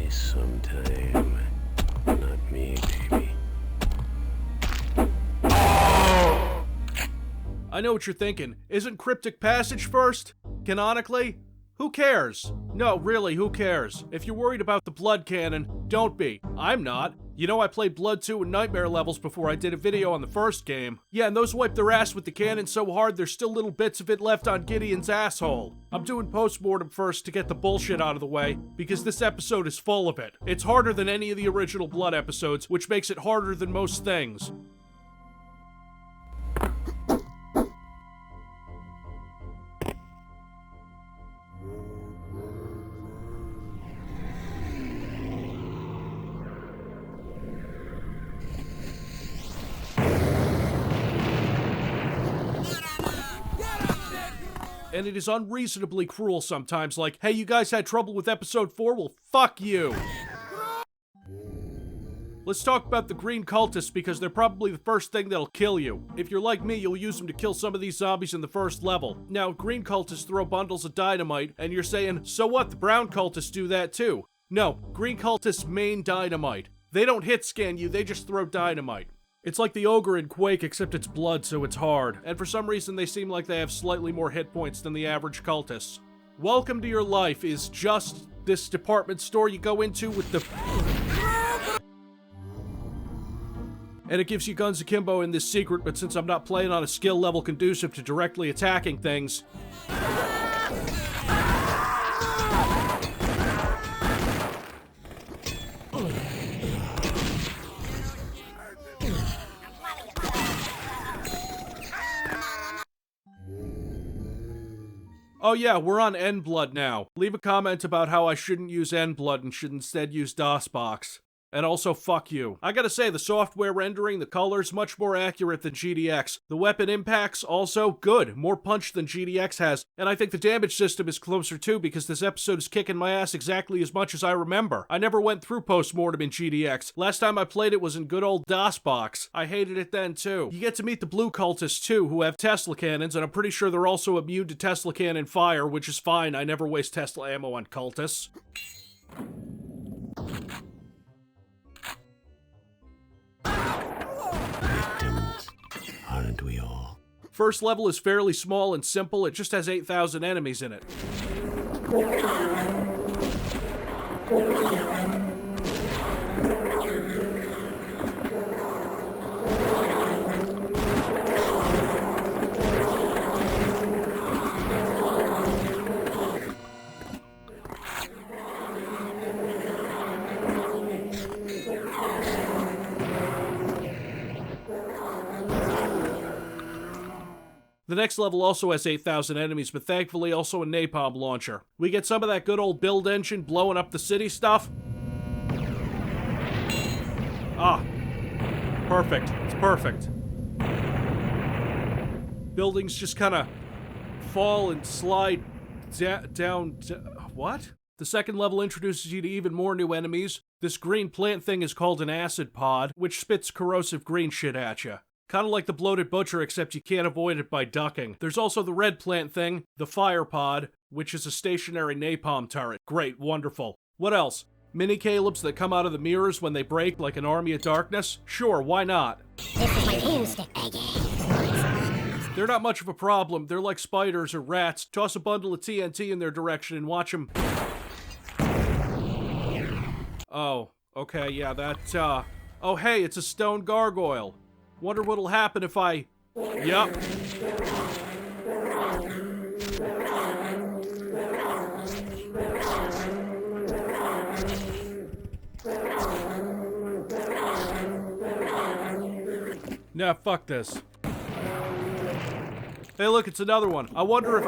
me sometime. Not me, baby. I know what you're thinking. Isn't Cryptic Passage first? Canonically? Who cares? No, really, who cares? If you're worried about the blood canon, don't be. I'm not. You know I played Blood 2 and Nightmare levels before I did a video on the first game. Yeah, and those wiped their ass with the canon so hard there's still little bits of it left on Gideon's asshole. I'm doing post-mortem first to get the bullshit out of the way, because this episode is full of it. It's harder than any of the original Blood episodes, which makes it harder than most things. And it is unreasonably cruel sometimes, like, hey, you guys had trouble with episode 4? Well, fuck you! Let's talk about the green cultists, because they're probably the first thing that'll kill you. If you're like me, you'll use them to kill some of these zombies in the first level. Now, green cultists throw bundles of dynamite, and you're saying, so what, the brown cultists do that too? No, green cultists main dynamite. They don't hit scan you, they just throw dynamite. It's like the ogre in Quake, except it's blood, so it's hard. And for some reason, they seem like they have slightly more hit points than the average cultists. Welcome to Your Life is just this department store you go into with the... And it gives you guns akimbo in this secret, but since I'm not playing on a skill level conducive to directly attacking things... Oh yeah, we're on N-Blood now. Leave a comment about how I shouldn't use N-Blood and should instead use DOSBox. And also, fuck you. I gotta say, the software rendering, the colors, much more accurate than GDX. The weapon impacts, also good. More punch than GDX has. And I think the damage system is closer too, because this episode is kicking my ass exactly as much as I remember. I never went through post-mortem in GDX. Last time I played it was in good old DOSBox. I hated it then too. You get to meet the blue cultists too, who have Tesla cannons, and I'm pretty sure they're also immune to Tesla cannon fire, which is fine. I never waste Tesla ammo on cultists. Victims, aren't we all? First level is fairly small and simple, it just has 8,000 enemies in it. The next level also has 8,000 enemies, but thankfully also a napalm launcher. We get some of that good old build engine blowing up the city stuff. Ah. Perfect. It's perfect. Buildings just kind of fall and slide down. What? The second level introduces you to even more new enemies. This green plant thing is called an acid pod, which spits corrosive green shit at you. Kind of like the bloated butcher, except you can't avoid it by ducking. There's also the red plant thing, the fire pod, which is a stationary napalm turret. Great, wonderful. What else? Mini Calebs that come out of the mirrors when they break like an army of darkness? Sure, why not? This is my broomstick again. They're not much of a problem. They're like spiders or rats. Toss a bundle of TNT in their direction and watch them... Oh, okay, yeah, that, Oh, hey, it's a stone gargoyle. Wonder what'll happen if I... Yup. Nah, fuck this. Hey, look, it's another one. I wonder if...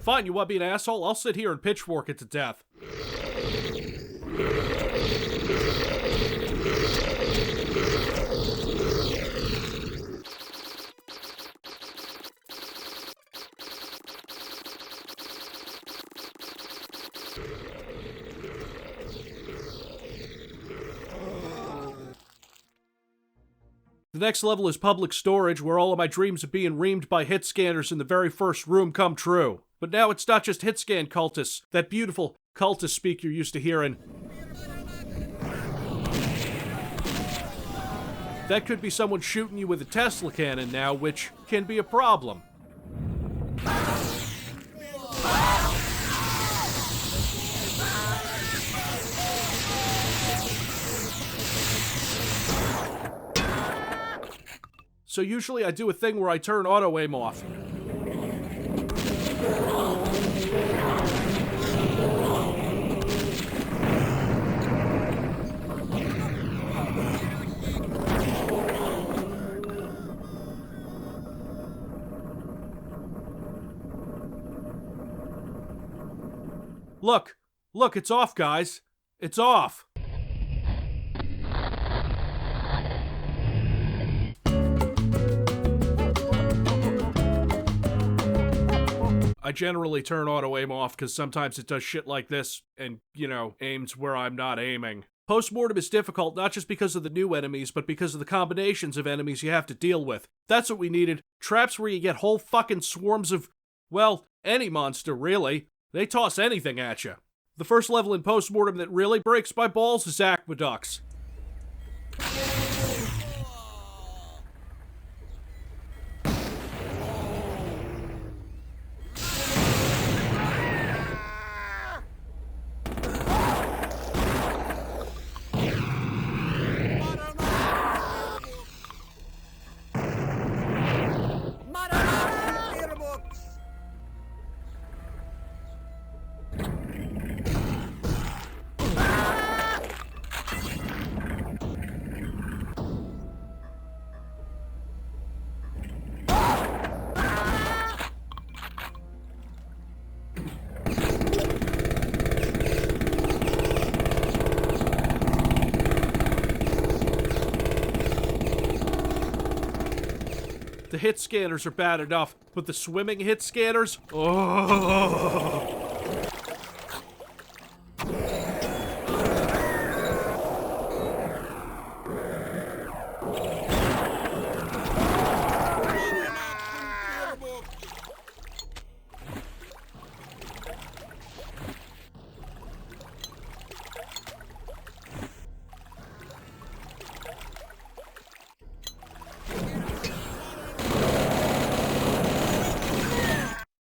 Fine, you want to be an asshole? I'll sit here and pitchfork it to death. The next level is public storage, where all of my dreams of being reamed by hit scanners in the very first room come true. But now it's not just hit scan cultists. That beautiful, cultist speak you're used to hearing. That could be someone shooting you with a Tesla cannon now, which can be a problem. So usually I do a thing where I turn auto-aim off. Look, it's off, guys. It's off. I generally turn auto-aim off because sometimes it does shit like this and, you know, aims where I'm not aiming. Post-mortem is difficult not just because of the new enemies, but because of the combinations of enemies you have to deal with. That's what we needed. Traps where you get whole fucking swarms of, well, any monster, really. They toss anything at you. The first level in post-mortem that really breaks my balls is aqueducts. The hit scanners are bad enough, but the swimming hit scanners? Oh.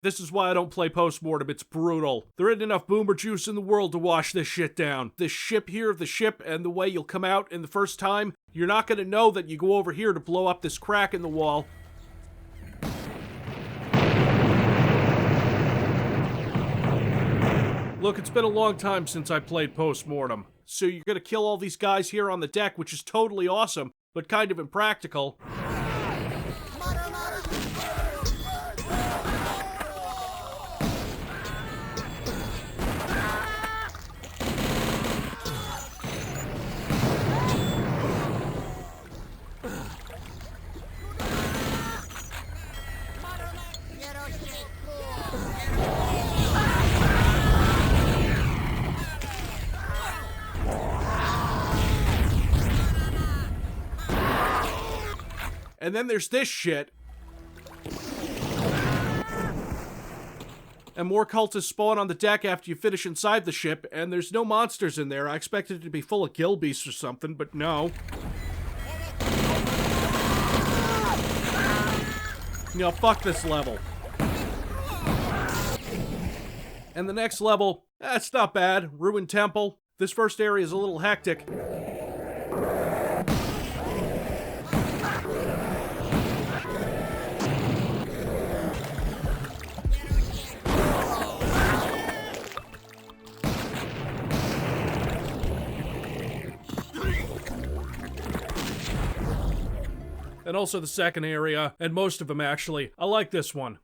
This is why I don't play post-mortem, it's brutal. There ain't enough boomer juice in the world to wash this shit down. This ship here, the ship, and the way you'll come out in the first time, you're not gonna know that you go over here to blow up this crack in the wall. Look, it's been a long time since I played post-mortem. So you're gonna kill all these guys here on the deck, which is totally awesome, but kind of impractical. And then there's this shit. And more cultists spawn on the deck after you finish inside the ship, and there's no monsters in there. I expected it to be full of gilbeasts or something, but no. You know, fuck this level. And the next level, that's not bad. Ruined Temple. This first area is a little hectic. And also the second area, and most of them actually. I like this one.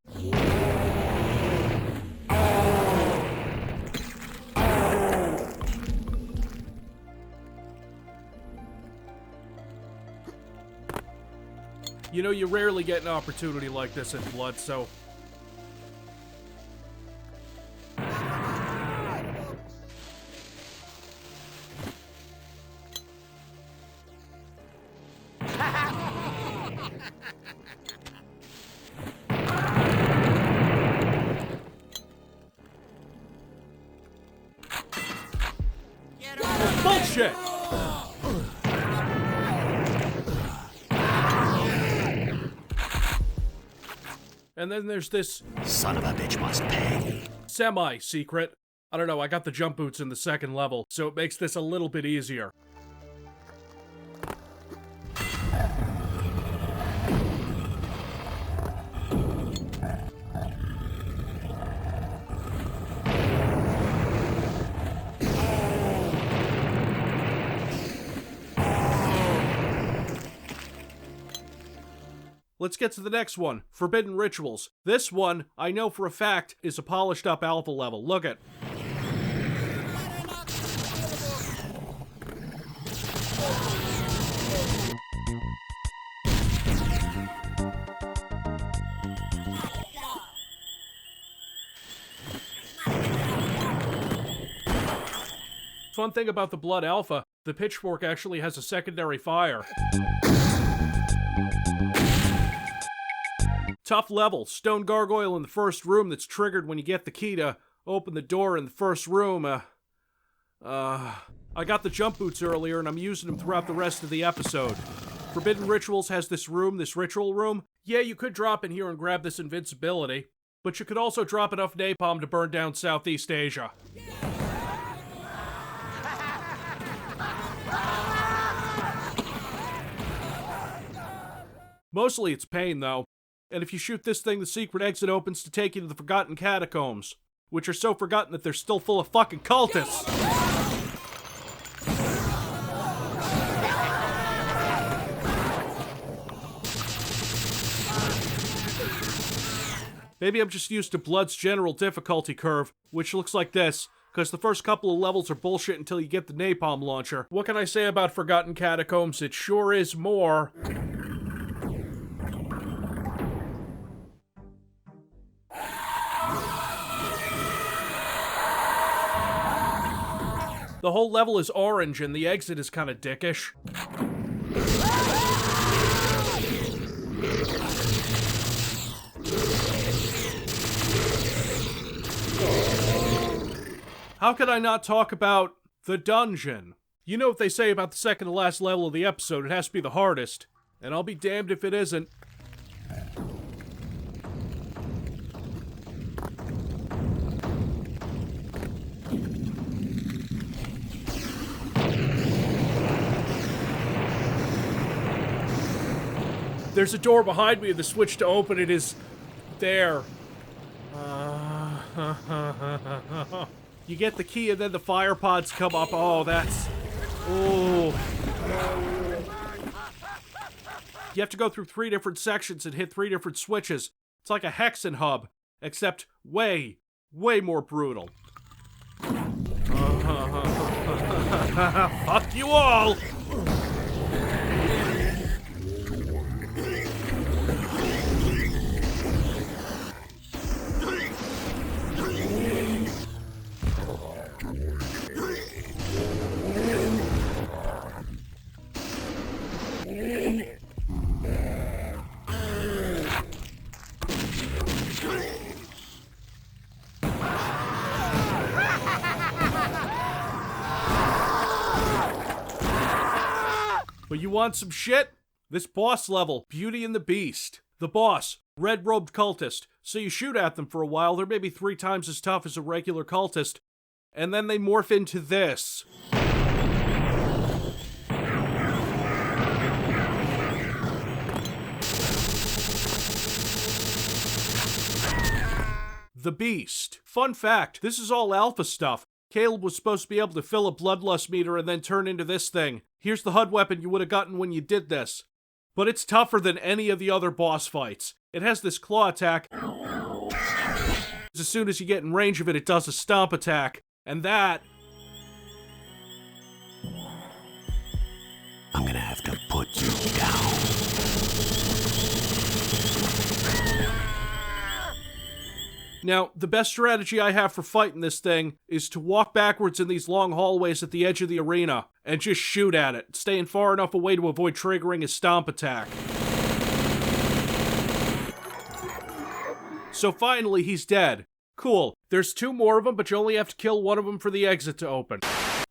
You know, you rarely get an opportunity like this in Blood, so... shit. And then there's this Son of a bitch must pay. semi-secret. I don't know, I got the jump boots in the second level, so it makes this a little bit easier. Let's get to the next one, Forbidden Rituals. This one, I know for a fact, is a polished up alpha level. Look at. Fun thing about the Blood Alpha, the pitchfork actually has a secondary fire. Tough level, stone gargoyle in the first room that's triggered when you get the key to open the door in the first room. I got the jump boots earlier and I'm using them throughout the rest of the episode. Forbidden Rituals has this room, this ritual room. Yeah, you could drop in here and grab this invincibility, but you could also drop enough napalm to burn down Southeast Asia. Mostly it's pain, though. And if you shoot this thing, the secret exit opens to take you to the Forgotten Catacombs, which are so forgotten that they're still full of fucking cultists! Maybe I'm just used to Blood's general difficulty curve, which looks like this, because the first couple of levels are bullshit until you get the napalm launcher. What can I say about Forgotten Catacombs? It sure is more. The whole level is orange and the exit is kinda dickish. How could I not talk about the dungeon? You know what they say about the second to last level of the episode, it has to be the hardest. And I'll be damned if it isn't. There's a door behind me and the switch to open it is there. You get the key and then the fire pods come up. Oh, that's... Oh. You have to go through 3 different sections and hit 3 different switches. It's like a Hexen hub, except way, way more brutal. Fuck you all! But you want some shit? This boss level, Beauty and the Beast. The boss, red-robed cultist. So you shoot at them for a while, they're maybe 3 times as tough as a regular cultist. And then they morph into this. The Beast. Fun fact, this is all alpha stuff. Caleb was supposed to be able to fill a bloodlust meter and then turn into this thing. Here's the HUD weapon you would have gotten when you did this. But it's tougher than any of the other boss fights. It has this claw attack. As soon as you get in range of it, it does a stomp attack. And that... I'm gonna have to put you down. Now, the best strategy I have for fighting this thing is to walk backwards in these long hallways at the edge of the arena and just shoot at it, staying far enough away to avoid triggering his stomp attack. So finally, he's dead. Cool. There's 2 more of them, but you only have to kill one of them for the exit to open.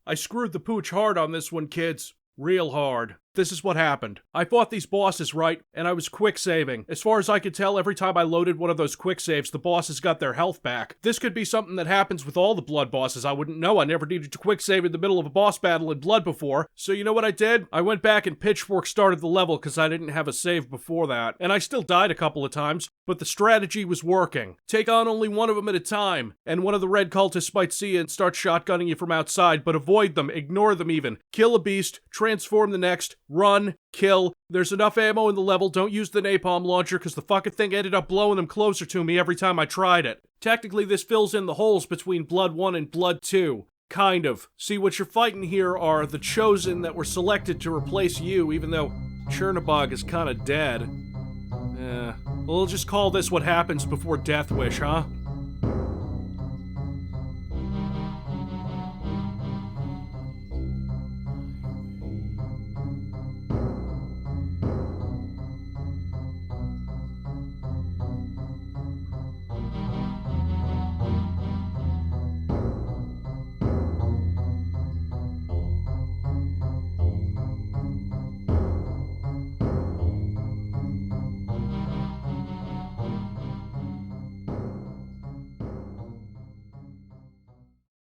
I screwed the pooch hard on this one, kids. Real hard. This is what happened. I fought these bosses, right? And I was quick saving. As far as I could tell, every time I loaded one of those quick saves, the bosses got their health back. This could be something that happens with all the Blood bosses. I wouldn't know. I never needed to quick save in the middle of a boss battle in Blood before. So you know what I did? I went back and pitchfork started the level because I didn't have a save before that. And I still died a couple of times, but the strategy was working. Take on only one of them at a time, and one of the red cultists might see you and start shotgunning you from outside, but avoid them, ignore them even. Kill a beast, transform the next, run, kill. There's enough ammo in the level, don't use the napalm launcher because the fucking thing ended up blowing them closer to me every time I tried it. Technically, this fills in the holes between Blood 1 and Blood 2. Kind of. See, what you're fighting here are the chosen that were selected to replace you, even though Chernobog is kinda dead. We'll just call this what happens before Death Wish, huh?